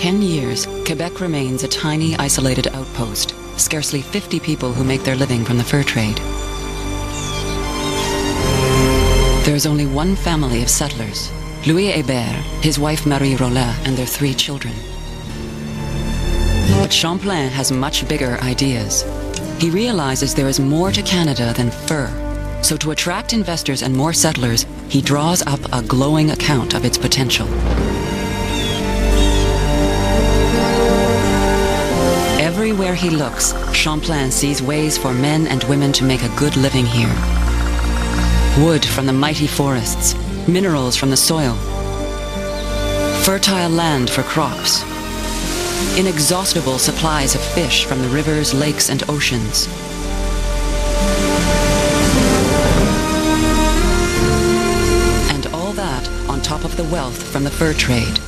10 years, Quebec remains a tiny, isolated outpost, scarcely 50 people who make their living from the fur trade. There is only one family of settlers, Louis Hébert, his wife Marie Rollat, and their 3 children. But Champlain has much bigger ideas. He realizes there is more to Canada than fur. So to attract investors and more settlers, he draws up a glowing account of its potential. Everywhere he looks, Champlain sees ways for men and women to make a good living here. Wood from the mighty forests, minerals from the soil, fertile land for crops, inexhaustible supplies of fish from the rivers, lakes, and oceans. And all that on top of the wealth from the fur trade.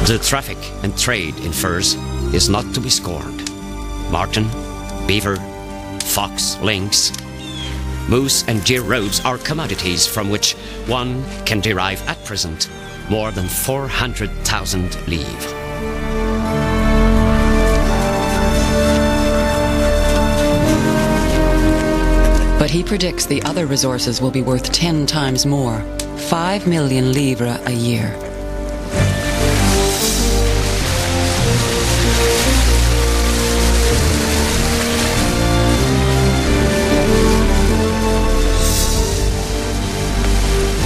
The traffic and trade in furs is not to be scorned. Marten, beaver, fox, lynx, moose and deer robes are commodities from which one can derive at present more than 400,000 livres. But he predicts the other resources will be worth 10 times more, 5 million livres a year.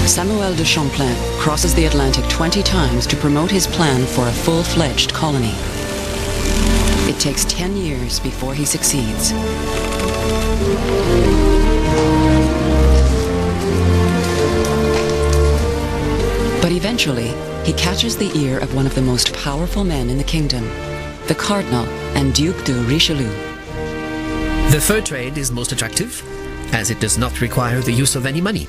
Samuel de Champlain crosses the Atlantic 20 times to promote his plan for a full-fledged colony. It takes 10 years before he succeeds. But eventually, he catches the ear of one of the most powerful men in the kingdom, the Cardinal and Duke de Richelieu. The fur trade is most attractive, as it does not require the use of any money.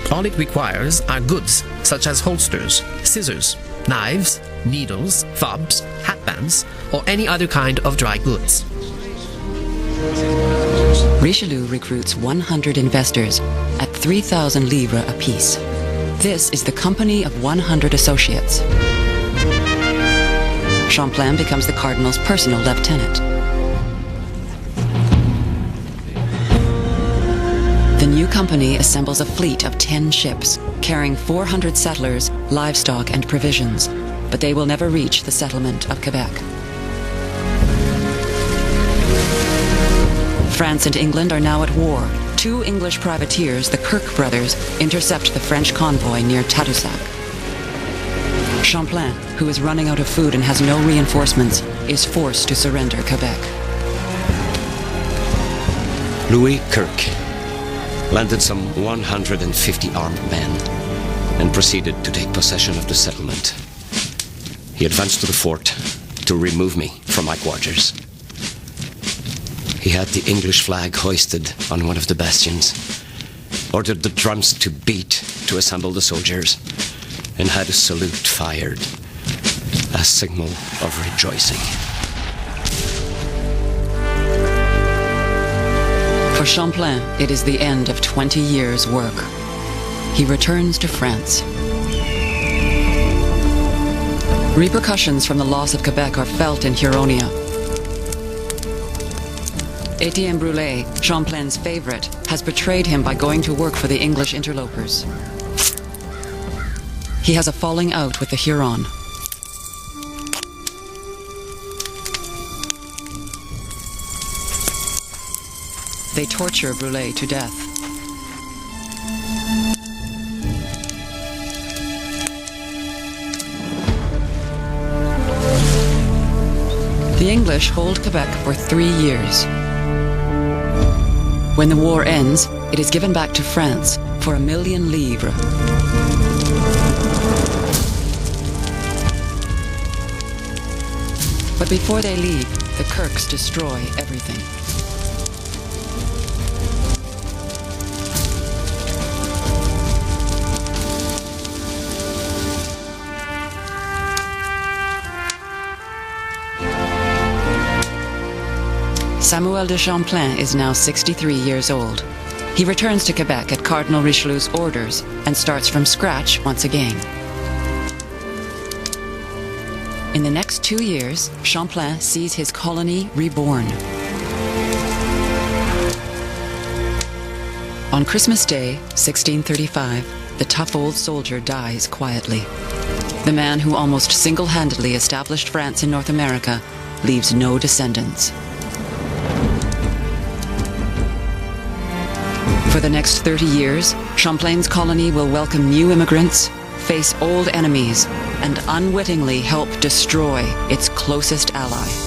All it requires are goods such as holsters, scissors, knives, needles, fobs, hatbands, or any other kind of dry goods. Richelieu recruits 100 investors at 3,000 livres apiece. This is the Company of 100 Associates. Champlain becomes the Cardinal's personal lieutenant. The new company assembles a fleet of 10 ships, carrying 400 settlers, livestock, and provisions, but they will never reach the settlement of Quebec. France and England are now at war. 2 English privateers, the Kirk brothers, intercept the French convoy near Tadoussac. Champlain, who is running out of food and has no reinforcements, is forced to surrender Quebec. Louis Kirk landed some 150 armed men and proceeded to take possession of the settlement. He advanced to the fort to remove me from my quarters. He had the English flag hoisted on one of the bastions, ordered the drums to beat to assemble the soldiers, and had a salute fired, a signal of rejoicing. For Champlain, it is the end of 20 years' work. He returns to France. Repercussions from the loss of Quebec are felt in Huronia. Etienne Brûlé, Champlain's favorite, has betrayed him by going to work for the English interlopers. He has a falling out with the Huron. They torture Brûlé to death. The English hold Quebec for 3 years. When the war ends, it is given back to France for 1 million livres. But before they leave, the Kirks destroy everything. Samuel de Champlain is now 63 years old. He returns to Quebec at Cardinal Richelieu's orders and starts from scratch once again. In the next 2 years, Champlain sees his colony reborn. On Christmas Day, 1635, the tough old soldier dies quietly. The man who almost single-handedly established France in North America leaves no descendants. For the next 30 years, Champlain's colony will welcome new immigrants, face old enemies, and unwittingly help destroy its closest ally.